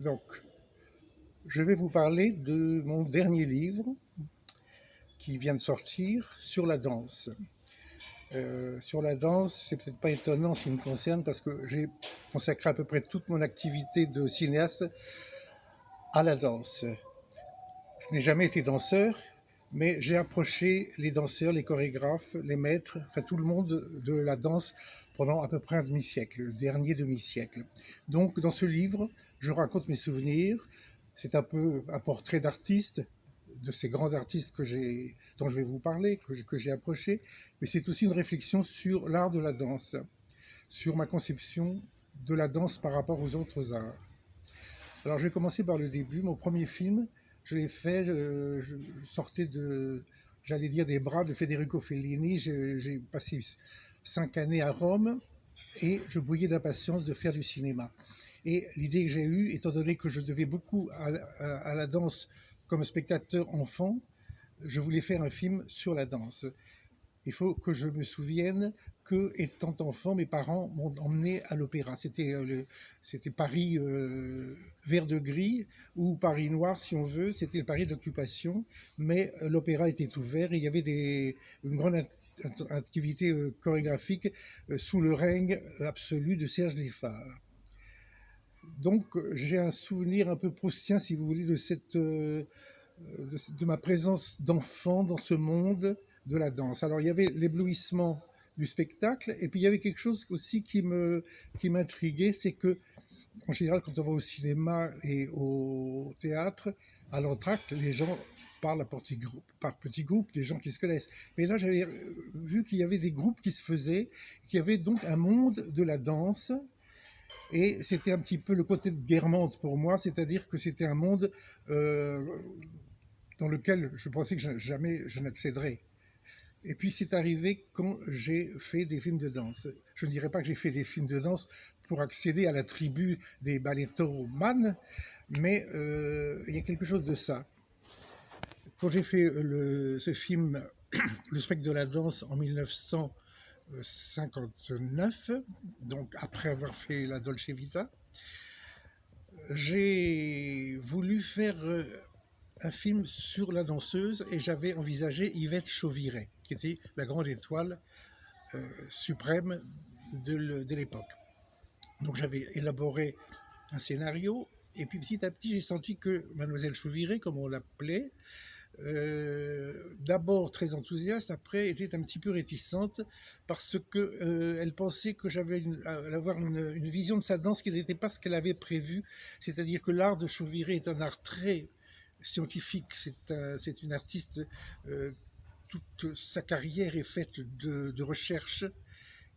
Donc, je vais vous parler de mon dernier livre qui vient de sortir sur la danse. Sur la danse, c'est peut-être pas étonnant en ce qui me concerne parce que j'ai consacré à peu près toute mon activité de cinéaste à la danse. Je n'ai jamais été danseur, mais j'ai approché les danseurs, les chorégraphes, les maîtres, enfin tout le monde de la danse pendant à peu près un demi-siècle, le dernier demi-siècle. Donc dans ce livre, je raconte mes souvenirs. C'est un peu un portrait d'artiste, de ces grands artistes dont je vais vous parler, que j'ai approchés, mais c'est aussi une réflexion sur l'art de la danse, sur ma conception de la danse par rapport aux autres arts. Alors je vais commencer par le début. Mon premier film, je l'ai fait, je sortais j'allais dire, des bras de Federico Fellini. J'ai passé 5 années à Rome et je bouillais d'impatience de faire du cinéma. Et l'idée que j'ai eue, étant donné que je devais beaucoup à la danse comme spectateur enfant, je voulais faire un film sur la danse. Il faut que je me souvienne que, étant enfant, mes parents m'ont emmené à l'opéra. C'était Paris vert de gris ou Paris noir, si on veut. C'était le Paris de l'occupation, mais l'opéra était ouvert et il y avait une grande activité chorégraphique sous le règne absolu de Serge Liffard. Donc j'ai un souvenir un peu proustien, si vous voulez, de ma présence d'enfant dans ce monde de la danse. Alors il y avait l'éblouissement du spectacle et puis il y avait quelque chose aussi qui m'intriguait, c'est que en général quand on va au cinéma et au théâtre, à l'entracte, les gens parlent par petits groupes, des gens qui se connaissent. Mais là j'avais vu qu'il y avait des groupes qui se faisaient, qu'il y avait donc un monde de la danse. Et c'était un petit peu le côté de Guermantes pour moi, c'est-à-dire que c'était un monde dans lequel je pensais que jamais je n'accéderais. Et puis c'est arrivé quand j'ai fait des films de danse. Je ne dirais pas que j'ai fait des films de danse pour accéder à la tribu des ballettomanes, mais il y a quelque chose de ça. Quand j'ai fait ce film, Le spectre de la danse, en 1959, donc après avoir fait la Dolce Vita, j'ai voulu faire un film sur la danseuse et j'avais envisagé Yvette Chauvirey, qui était la grande étoile suprême de l'époque. Donc j'avais élaboré un scénario et puis petit à petit j'ai senti que Mademoiselle Chauvirey, comme on l'appelait, d'abord très enthousiaste, après était un petit peu réticente parce que elle pensait que j'avais avoir une vision de sa danse qui n'était pas ce qu'elle avait prévu, c'est-à-dire que l'art de Chauvirey est un art très scientifique, c'est une artiste, toute sa carrière est faite de recherche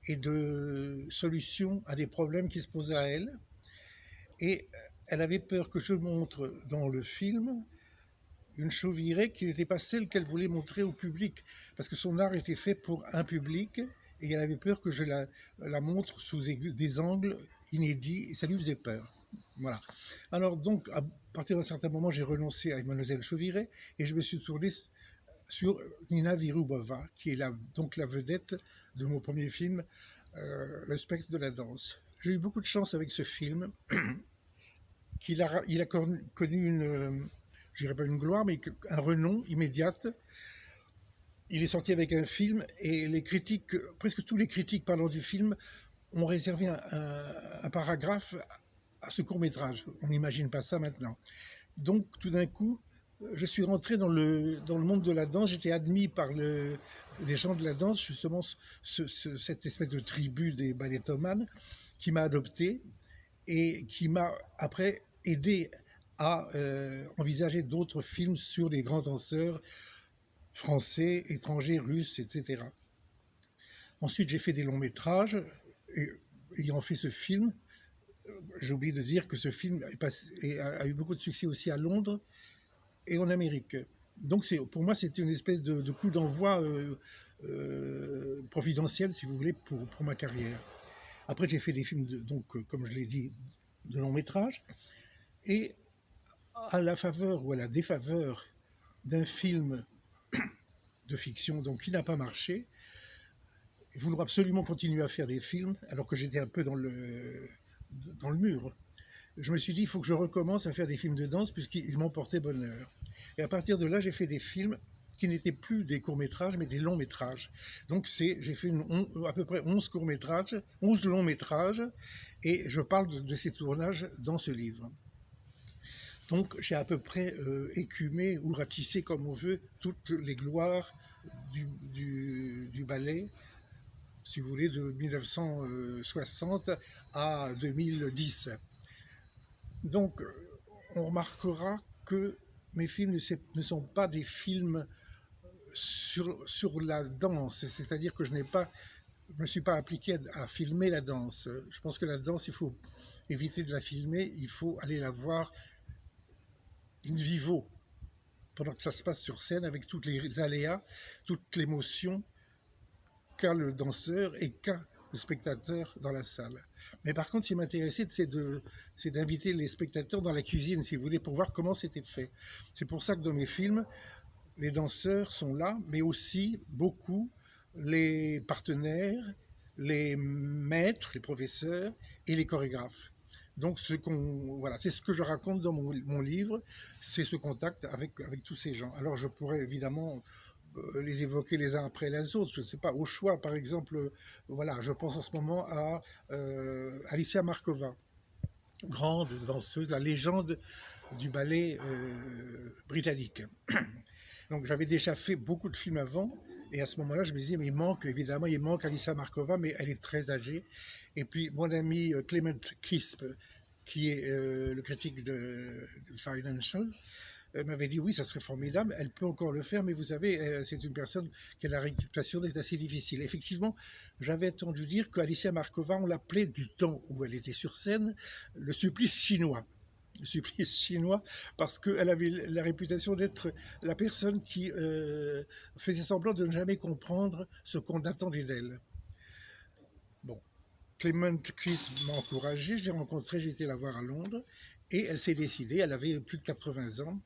et de solutions à des problèmes qui se posaient à elle, et elle avait peur que je montre dans le film une Chauvirey qui n'était pas celle qu'elle voulait montrer au public, parce que son art était fait pour un public, et elle avait peur que je la montre sous des angles inédits, et ça lui faisait peur. Voilà. Alors donc, à partir d'un certain moment, j'ai renoncé à Mademoiselle Chauvirey, et je me suis tourné sur Nina Virubova, qui est donc la vedette de mon premier film, Le spectre de la danse. J'ai eu beaucoup de chance avec ce film, il a connu je dirais pas une gloire, mais un renom immédiate. Il est sorti avec un film et les critiques, presque tous les critiques parlant du film, ont réservé un paragraphe à ce court-métrage. On n'imagine pas ça maintenant. Donc tout d'un coup, je suis rentré dans le monde de la danse, j'étais admis par les gens de la danse, justement cette espèce de tribu des ballettomanes qui m'a adopté et qui m'a après aidé à envisager d'autres films sur les grands danseurs français, étrangers, russes, etc. Ensuite, j'ai fait des longs métrages et ayant fait ce film, j'ai oublié de dire que ce film a eu beaucoup de succès aussi à Londres et en Amérique. Donc pour moi, c'était une espèce de coup d'envoi providentiel, si vous voulez, pour ma carrière. Après, j'ai fait des films, donc, comme je l'ai dit, de long métrage. Et à la faveur ou à la défaveur d'un film de fiction donc, qui n'a pas marché, vouloir absolument continuer à faire des films, alors que j'étais un peu dans le mur. je me suis dit, il faut que je recommence à faire des films de danse puisqu'ils m'ont porté bonheur. Et à partir de là, j'ai fait des films qui n'étaient plus des courts-métrages, mais des longs-métrages. Donc j'ai fait à peu près 11 courts-métrages, 11 longs-métrages, et je parle de ces tournages dans ce livre. Donc j'ai à peu près écumé ou ratissé, comme on veut, toutes les gloires du ballet, si vous voulez, de 1960 à 2010. Donc on remarquera que mes films ne sont pas des films sur la danse, c'est-à-dire que je ne me suis pas appliqué à filmer la danse. Je pense que la danse, il faut éviter de la filmer, il faut aller la voir in vivo, pendant que ça se passe sur scène, avec tous les aléas, toute l'émotion qu'a le danseur et qu'a le spectateur dans la salle. Mais par contre, ce qui m'intéressait, c'est d'inviter les spectateurs dans la cuisine, si vous voulez, pour voir comment c'était fait. C'est pour ça que dans mes films, les danseurs sont là, mais aussi beaucoup les partenaires, les maîtres, les professeurs et les chorégraphes. Donc voilà, c'est ce que je raconte dans mon livre, c'est ce contact avec tous ces gens. Alors je pourrais évidemment les évoquer les uns après les autres, je ne sais pas, au choix par exemple, voilà, je pense en ce moment à Alicia Markova, grande danseuse, la légende du ballet britannique. Donc j'avais déjà fait beaucoup de films avant, et à ce moment-là, je me disais, mais il manque Alicia Markova, mais elle est très âgée. Et puis mon ami Clement Crisp, qui est le critique de Financial, m'avait dit, oui, ça serait formidable, elle peut encore le faire, mais vous savez, c'est une personne qui a la réputation d'être assez difficile. Effectivement, j'avais entendu dire qu'Alicia Markova, on l'appelait, du temps où elle était sur scène, le supplice chinois. Le supplice chinois, parce qu'elle avait la réputation d'être la personne qui faisait semblant de ne jamais comprendre ce qu'on attendait d'elle. Bon, Clement Chris m'a encouragé, je l'ai rencontrée, j'ai été la voir à Londres, et elle s'est décidée, elle avait plus de 80 ans,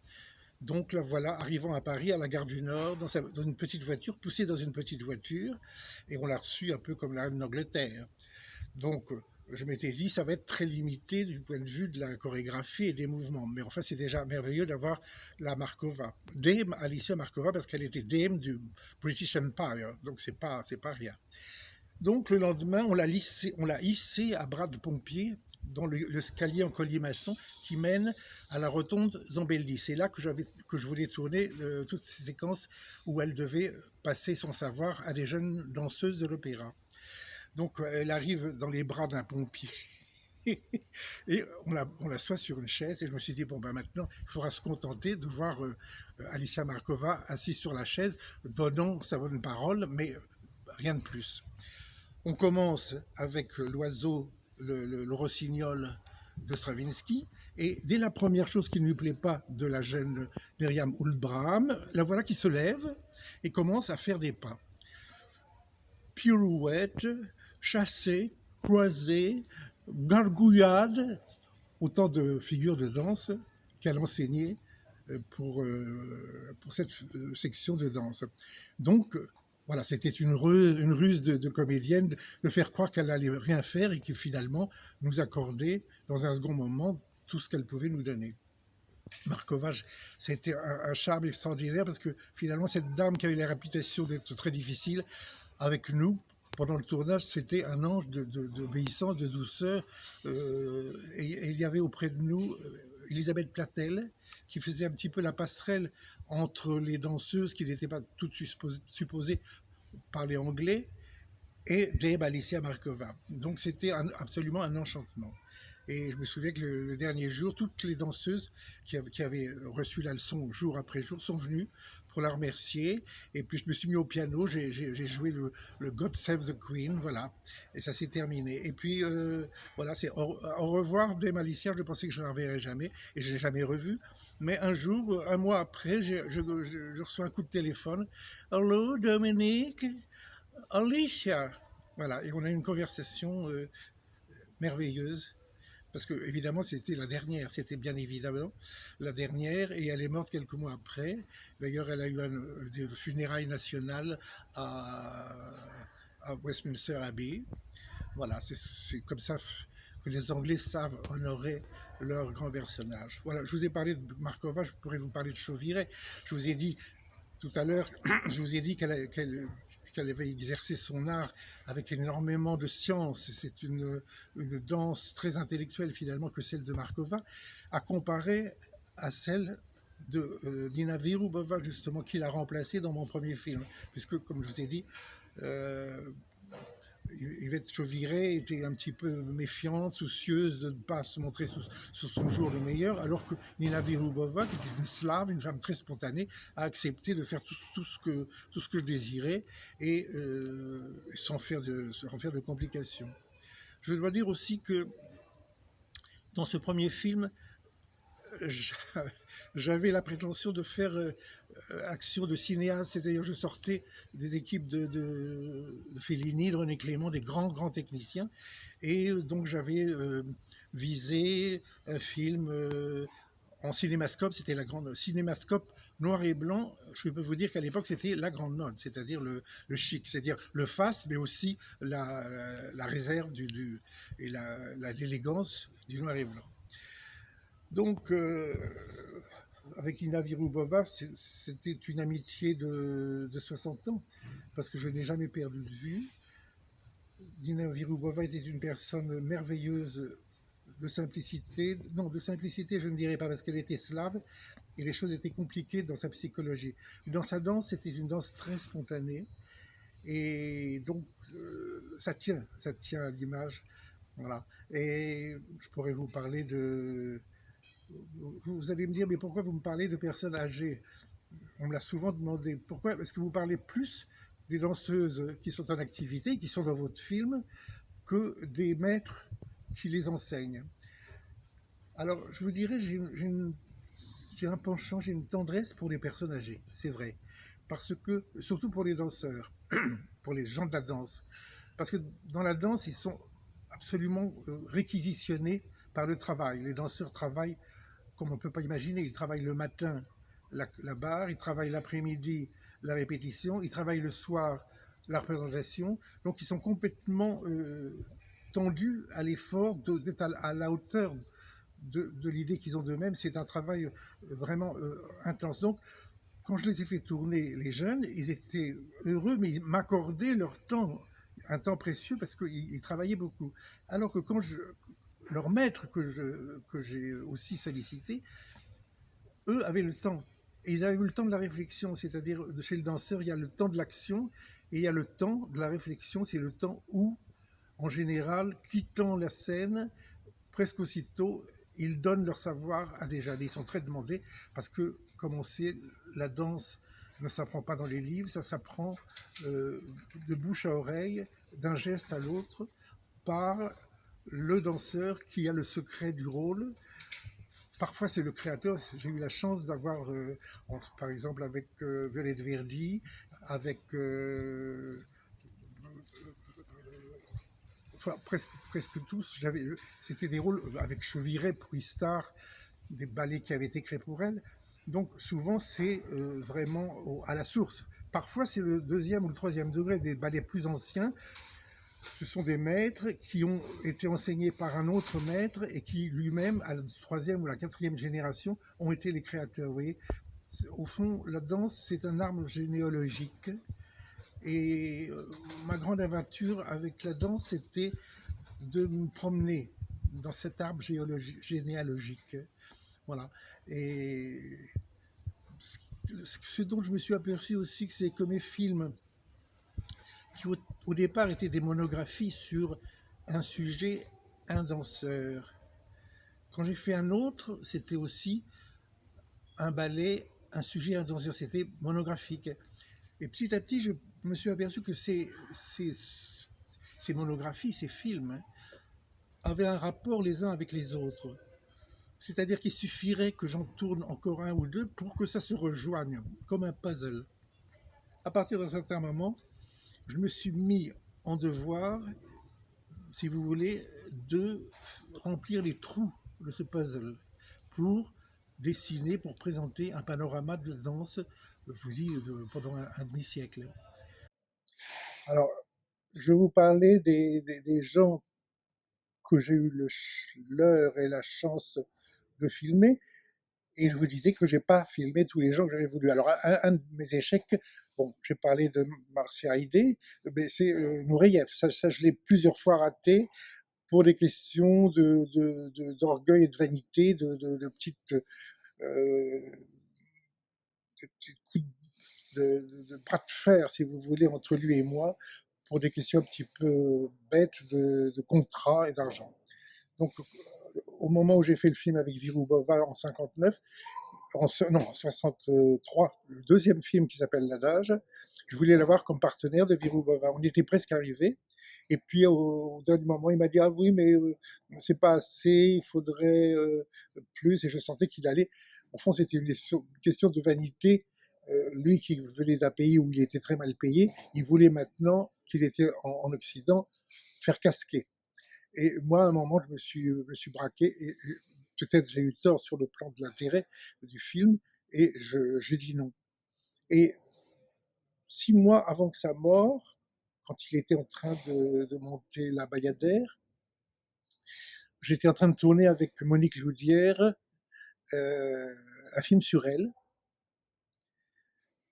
donc la voilà arrivant à Paris, à la gare du Nord, dans une petite voiture, poussée dans une petite voiture, et on l'a reçue un peu comme la reine d'Angleterre. Donc je m'étais dit, ça va être très limité du point de vue de la chorégraphie et des mouvements. Mais enfin, c'est déjà merveilleux d'avoir la Markova. Dame Alicia Markova, parce qu'elle était dame du British Empire. Donc, c'est pas rien. Donc, le lendemain, on l'a hissée à bras de pompier dans l'escalier en colimaçon qui mène à la rotonde Zambelli. C'est là que je voulais tourner toutes ces séquences où elle devait passer son savoir à des jeunes danseuses de l'opéra. Donc elle arrive dans les bras d'un pompier et on l'assoit sur une chaise, et je me suis dit, bon ben maintenant il faudra se contenter de voir Alicia Markova assise sur la chaise, donnant sa bonne parole, mais rien de plus. On commence avec l'oiseau, le rossignol de Stravinsky, et dès la première chose qui ne lui plaît pas de la jeune Myriam Hultbraham, la voilà qui se lève et commence à faire des pas. Pirouette, chassé, croisé, gargouillade, autant de figures de danse qu'elle enseignait pour cette section de danse. Donc, voilà, c'était une ruse de comédienne de faire croire qu'elle n'allait rien faire et qui finalement nous accordait, dans un second moment, tout ce qu'elle pouvait nous donner. Markova, c'était un charme extraordinaire parce que finalement, cette dame qui avait la réputation d'être très difficile, avec nous, pendant le tournage, c'était un ange d'obéissance, de douceur. Et il y avait auprès de nous Elisabeth Platel, qui faisait un petit peu la passerelle entre les danseuses qui n'étaient pas toutes supposées parler anglais et Dame Alicia Markova. Donc c'était absolument un enchantement. Et je me souviens que le dernier jour, toutes les danseuses qui avaient reçu la leçon jour après jour sont venues pour la remercier. Et puis je me suis mis au piano, j'ai joué le God Save the Queen, voilà. Et ça s'est terminé. Et puis voilà, c'est au revoir Dame Alicia, je pensais que je ne la reverrais jamais, et je ne l'ai jamais revue. Mais un jour, un mois après, je reçois un coup de téléphone. « Hello Dominique, Alicia !» Voilà, et on a eu une conversation merveilleuse. Parce que, évidemment, c'était la dernière, c'était bien évidemment la dernière, et elle est morte quelques mois après. D'ailleurs, elle a eu des funérailles nationales à Westminster Abbey. Voilà, c'est comme ça que les Anglais savent honorer leurs grands personnages. Voilà, je vous ai parlé de Markova, je pourrais vous parler de Chauvirey. Je vous ai dit tout à l'heure, je vous ai dit qu'elle avait exercé son art avec énormément de science. C'est une danse très intellectuelle finalement que celle de Markova, à comparer à celle de Nina Virubova, justement, qui l'a remplacée dans mon premier film. Puisque, comme je vous ai dit, euh, Yvette Chauvirey était un petit peu méfiante, soucieuse de ne pas se montrer sous son jour le meilleur, alors que Nina Virubova, qui était une slave, une femme très spontanée, a accepté de faire tout ce que je désirais et sans faire de complications. Je dois dire aussi que dans ce premier film, j'avais la prétention de faire action de cinéaste, c'est-à-dire je sortais des équipes de Fellini, de René Clément, des grands techniciens, et donc j'avais visé un film en cinémascope, c'était la grande cinémascope noir et blanc. Je peux vous dire qu'à l'époque c'était la grande mode, c'est-à-dire le chic, c'est-à-dire le faste, mais aussi la réserve et l'élégance du noir et blanc. Donc, avec Nina Virubova, c'était une amitié de 60 ans, parce que je n'ai jamais perdu de vue. Nina Virubova était une personne merveilleuse de simplicité. Non, de simplicité, je ne dirais pas, parce qu'elle était slave, et les choses étaient compliquées dans sa psychologie. Dans sa danse, c'était une danse très spontanée, et donc ça tient à l'image. Voilà. Et je pourrais vous parler de... Vous allez me dire, mais pourquoi vous me parlez de personnes âgées? On me l'a souvent demandé. Pourquoi est-ce que vous parlez plus des danseuses qui sont en activité, qui sont dans votre film, que des maîtres qui les enseignent? Alors, je vous dirais, j'ai un penchant, j'ai une tendresse pour les personnes âgées, c'est vrai. Parce que, surtout pour les danseurs, pour les gens de la danse. Parce que dans la danse, ils sont absolument réquisitionnés par le travail. Les danseurs travaillent comme on ne peut pas imaginer. Ils travaillent le matin la barre, ils travaillent l'après-midi la répétition, ils travaillent le soir la représentation. Donc ils sont complètement tendus à l'effort d'être à la hauteur de l'idée qu'ils ont d'eux-mêmes. C'est un travail vraiment intense. Donc quand je les ai fait tourner, les jeunes, ils étaient heureux, mais ils m'accordaient leur temps, un temps précieux, parce qu'ils travaillaient beaucoup. Alors que quand leur maître que j'ai aussi sollicité, eux avaient le temps. Et ils avaient eu le temps de la réflexion, c'est-à-dire chez le danseur, il y a le temps de l'action et il y a le temps de la réflexion, c'est le temps où, en général, quittant la scène, presque aussitôt, ils donnent leur savoir à des jeunes. Ils sont très demandés parce que, comme on sait, la danse ne s'apprend pas dans les livres, ça s'apprend de bouche à oreille, d'un geste à l'autre, par le danseur qui a le secret du rôle. Parfois, c'est le créateur. J'ai eu la chance d'avoir, par exemple, avec Violette Verdi, avec enfin, presque tous. C'était des rôles avec Chauvirey pour Istar, des ballets qui avaient été créés pour elle. Donc, souvent, c'est vraiment à la source. Parfois, c'est le deuxième ou le troisième degré des ballets plus anciens. Ce sont des maîtres qui ont été enseignés par un autre maître et qui lui-même, à la troisième ou la quatrième génération, ont été les créateurs. Vous voyez, au fond, la danse, c'est un arbre généalogique. Et ma grande aventure avec la danse, c'était de me promener dans cet arbre généalogique. Voilà. Et ce dont je me suis aperçu aussi, c'est que mes films, qui au départ étaient des monographies sur un sujet, un danseur. Quand j'ai fait un autre, c'était aussi un ballet, un sujet, un danseur. C'était monographique. Et petit à petit, je me suis aperçu que ces monographies, ces films, avaient un rapport les uns avec les autres. C'est-à-dire qu'il suffirait que j'en tourne encore un ou deux pour que ça se rejoigne, comme un puzzle. À partir d'un certain moment, je me suis mis en devoir, si vous voulez, de remplir les trous de ce puzzle pour dessiner, pour présenter un panorama de danse, je vous dis, pendant un demi-siècle. Alors, je vous parlais des gens que j'ai eu l'heure et la chance de filmer. Et je vous disais que j'ai pas filmé tous les gens que j'avais voulu. Alors, un de mes échecs, bon, j'ai parlé de Marcia Haydé, mais c'est Nureyev. Ça, je l'ai plusieurs fois raté pour des questions d'orgueil et de vanité, de petites, de petits coups de bras de fer, si vous voulez, entre lui et moi, pour des questions un petit peu bêtes de contrat et d'argent. Donc, au moment où j'ai fait le film avec Virubova en 59, non, en 63, le deuxième film qui s'appelle L'Adage, je voulais l'avoir comme partenaire de Virubova. On était presque arrivé. Et puis, au dernier moment, il m'a dit, ah oui, mais c'est pas assez, il faudrait plus. Et je sentais qu'il allait. En fond, c'était une question de vanité. Lui qui venait d'un pays où il était très mal payé, il voulait maintenant qu'il était en Occident faire casquer. Et moi, à un moment, je me suis braqué et peut-être j'ai eu tort sur le plan de l'intérêt du film et j'ai dit non. Et 6 mois avant que sa mort, quand il était en train de monter la Bayadère, j'étais en train de tourner avec Monique Loudière un film sur elle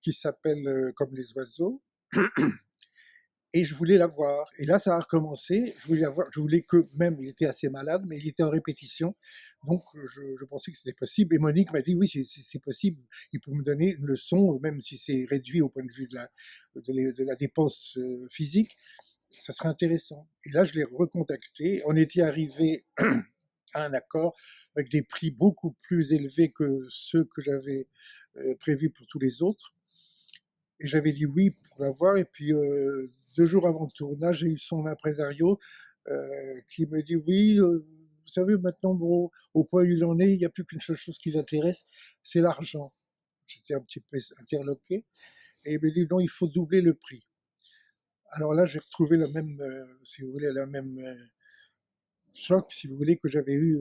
qui s'appelle Comme les oiseaux. Et je voulais la voir. Et là, ça a recommencé. Je voulais la voir. Je voulais que, même, il était assez malade, mais il était en répétition. Donc, je pensais que c'était possible. Et Monique m'a dit, oui, c'est possible. Il peut me donner une leçon, même si c'est réduit au point de vue de la dépense physique. Ça serait intéressant. Et là, je l'ai recontacté. On était arrivé à un accord avec des prix beaucoup plus élevés que ceux que j'avais prévus pour tous les autres. Et j'avais dit oui pour la voir. Et puis, 2 jours avant le tournage, j'ai eu son impresario qui me dit oui, vous savez, maintenant, bon, au point où il en est, il n'y a plus qu'une seule chose qui l'intéresse, c'est l'argent. J'étais un petit peu interloqué. Et il me dit non, il faut doubler le prix. Alors là, j'ai retrouvé le même, si vous voulez, la même choc, si vous voulez, que j'avais eu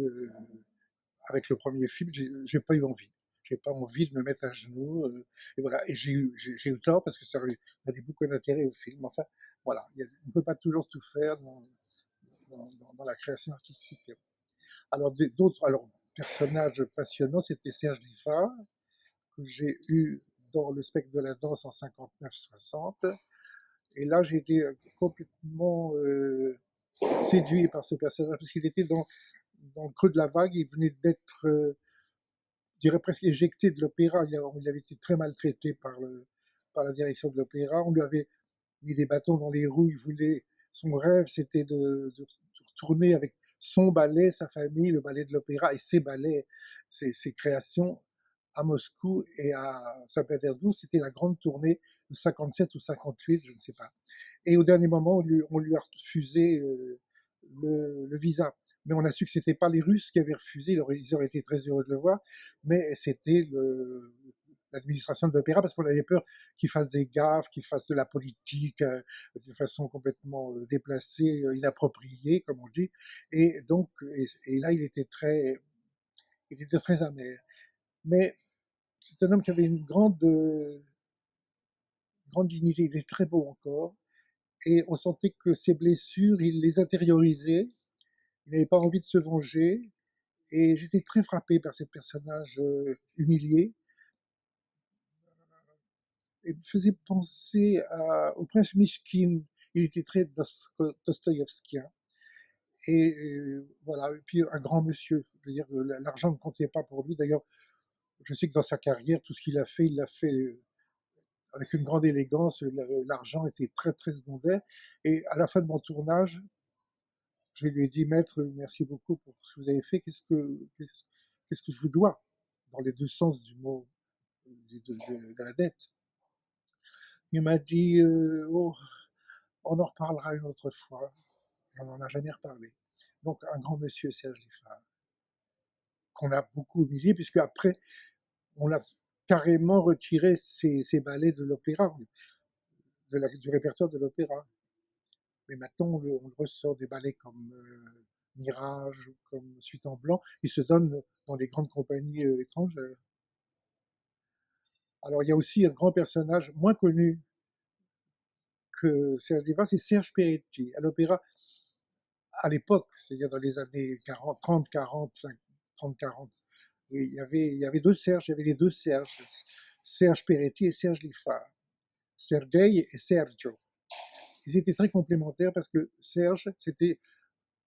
avec le premier film. J'ai pas eu envie. J'ai pas envie de me mettre à genoux. Et voilà. Et j'ai eu tort parce que ça a des beaucoup d'intérêt au film. Enfin, voilà. On ne peut pas toujours tout faire dans la création artistique. Alors, d'autres personnages passionnants, c'était Serge Diffard, que j'ai eu dans le spectre de la danse en 59-60. Et là, j'ai été complètement séduit par ce personnage parce qu'il était dans le creux de la vague. Il venait d'être, je dirais presque éjecté de l'opéra. Il avait été très maltraité par la direction de l'opéra. On lui avait mis des bâtons dans les roues. Son rêve, c'était de retourner avec son ballet, sa famille, le ballet de l'opéra et ses ballets, ses créations à Moscou et à Saint-Pétersbourg. C'était la grande tournée de 57 ou 58, je ne sais pas. Et au dernier moment, on lui a refusé le visa. Mais on a su que c'était pas les Russes qui avaient refusé, ils auraient été très heureux de le voir, mais c'était l'administration de l'opéra parce qu'on avait peur qu'il fasse des gaffes, qu'il fasse de la politique de façon complètement déplacée, inappropriée, comme on dit. Et donc, et là, il était très amer. Mais c'est un homme qui avait une grande dignité, il est très beau encore, et on sentait que ses blessures, il les intériorisait, il n'avait pas envie de se venger, et j'étais très frappé par ce personnage humilié, et me faisait penser au prince Mishkin, il était très dostoïevskien, et voilà, et puis un grand monsieur, je veux dire, l'argent ne comptait pas pour lui, d'ailleurs, je sais que dans sa carrière, tout ce qu'il a fait, il l'a fait avec une grande élégance, l'argent était très très secondaire. Et à la fin de mon tournage, je lui ai dit, maître, merci beaucoup pour ce que vous avez fait, qu'est-ce que je vous dois, dans les deux sens du mot de la dette. Il m'a dit, oh, on en reparlera une autre fois. Et on n'en a jamais reparlé. Donc un grand monsieur, Serge Liffard, qu'on a beaucoup humilié, puisque après, on a carrément retiré ses ballets de l'opéra, du répertoire de l'opéra. Mais maintenant, on le ressort des ballets comme Mirage, comme Suite en blanc. Il se donne dans les grandes compagnies étrangères. Alors, il y a aussi un grand personnage moins connu que Serge Liffard, c'est Serge Peretti. À l'opéra, à l'époque, c'est-à-dire dans les années 40, 30, 40, 30, 40, il y avait deux Serge, il y avait les deux Serge, Serge Peretti et Serge Liffard, Sergei et Sergio. Ils étaient très complémentaires parce que Serge, c'était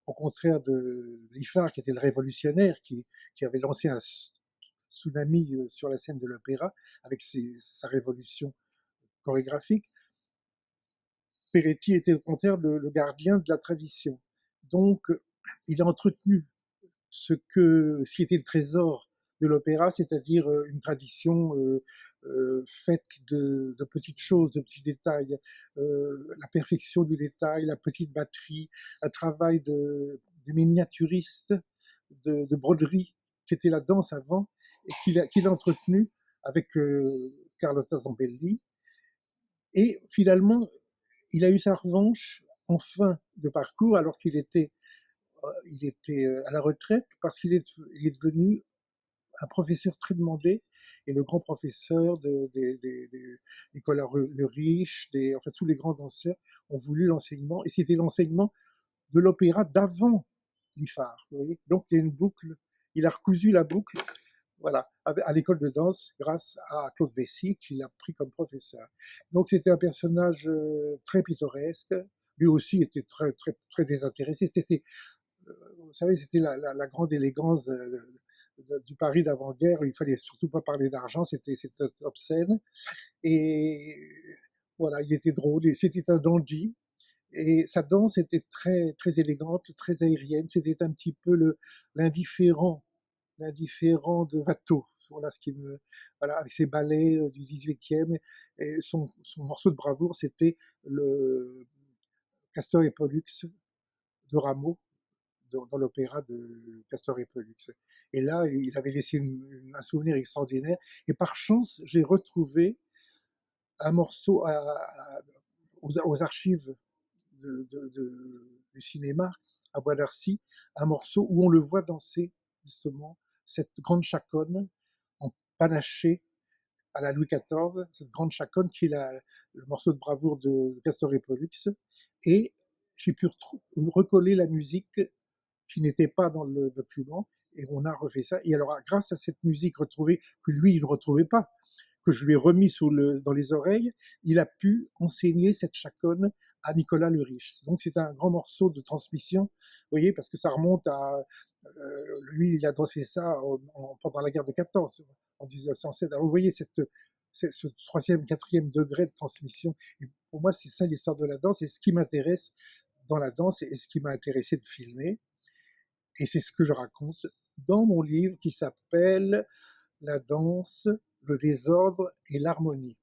au contraire de Liffard, qui était le révolutionnaire, qui avait lancé un tsunami sur la scène de l'opéra avec sa révolution chorégraphique. Peretti était au contraire le gardien de la tradition. Donc, il a entretenu ce qui était le trésor de l'opéra, c'est-à-dire une tradition faite de petites choses, de petits détails, la perfection du détail, la petite batterie, un travail de miniaturiste, de broderie, qui était la danse avant, et qu'il a entretenu avec Carlotta Zambelli. Et finalement, il a eu sa revanche en fin de parcours, alors il était à la retraite, parce il est devenu un professeur très demandé, et le grand professeur de Nicolas Le Riche, enfin tous les grands danseurs ont voulu l'enseignement, et c'était l'enseignement de l'opéra d'avant Liffard. Vous voyez, donc il y a une boucle, il a recousu la boucle, voilà, à l'école de danse grâce à Claude Bessy qui l'a pris comme professeur. Donc c'était un personnage très pittoresque. Lui aussi était très désintéressé. C'était, vous savez, c'était la grande élégance du Paris d'avant-guerre. Il fallait surtout pas parler d'argent, c'était obscène. Et voilà, il était drôle. Et c'était un dandy. Et sa danse était très élégante, très aérienne. C'était un petit peu l'indifférent l'indifférent de Watteau. Voilà ce qui me, voilà, avec ses ballets du 18e. Et son morceau de bravoure, c'était le Castor et Pollux de Rameau, dans l'opéra de Castor et Pollux. Et là, il avait laissé un souvenir extraordinaire. Et par chance, j'ai retrouvé un morceau aux archives du cinéma à Bois d'Arcy, un morceau où on le voit danser justement cette grande chaconne en panaché à la Louis XIV, cette grande chaconne qui est le morceau de bravoure de Castor et Pollux. Et j'ai pu recoller la musique qui n'était pas dans le document, et on a refait ça. Et alors, grâce à cette musique retrouvée, que lui, il ne retrouvait pas, que je lui ai remis dans les oreilles, il a pu enseigner cette chaconne à Nicolas Le Riche. Donc c'est un grand morceau de transmission, vous voyez, parce que ça remonte à... lui, il a dansé ça pendant la guerre de 14, en 1907. Alors vous voyez ce troisième, quatrième degré de transmission. Et pour moi, c'est ça l'histoire de la danse, et ce qui m'intéresse dans la danse, et ce qui m'a intéressé de filmer. Et c'est ce que je raconte dans mon livre qui s'appelle La danse, le désordre et l'harmonie.